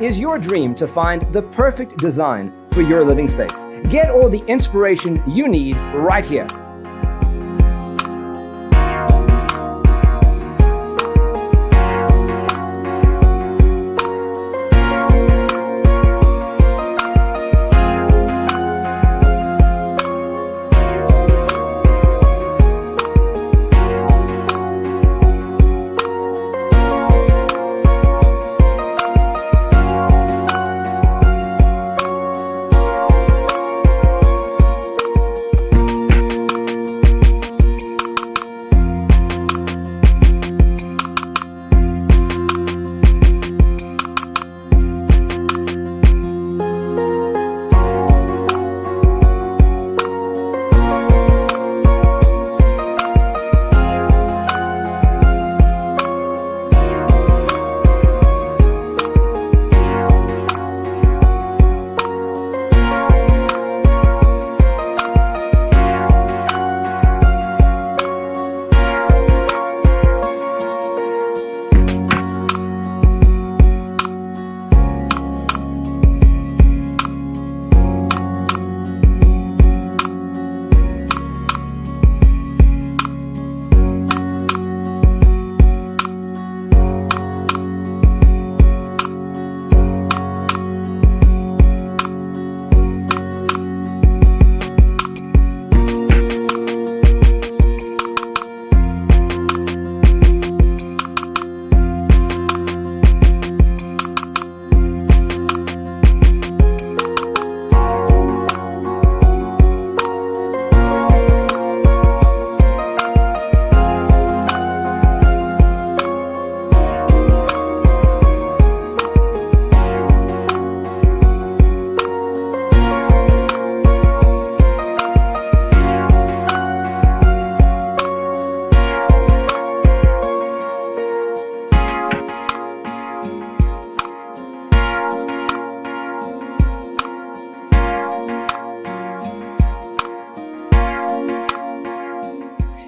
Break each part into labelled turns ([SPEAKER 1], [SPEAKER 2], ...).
[SPEAKER 1] It is your dream to find the perfect design for your living space. Get all the inspiration you need right here.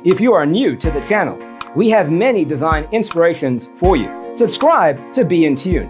[SPEAKER 1] If you are new to the channel, we have many design inspirations for you. Subscribe to be in tune.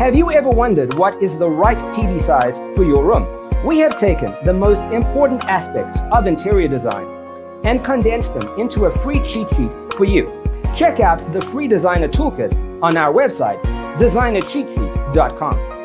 [SPEAKER 1] Have you ever wondered what is the right TV size for your room? We have taken the most important aspects of interior design and condensed them into a free cheat sheet for you. Check out the free designer toolkit on our website, designercheatsheet.com.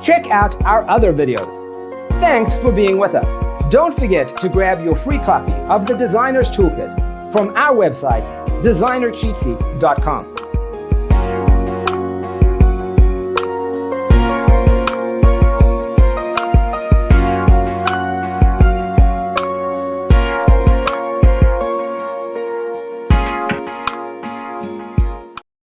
[SPEAKER 1] Check out our other videos. Thanks for being with us. Don't forget to grab your free copy of the Designer's Toolkit from our website, designercheatsheet.com.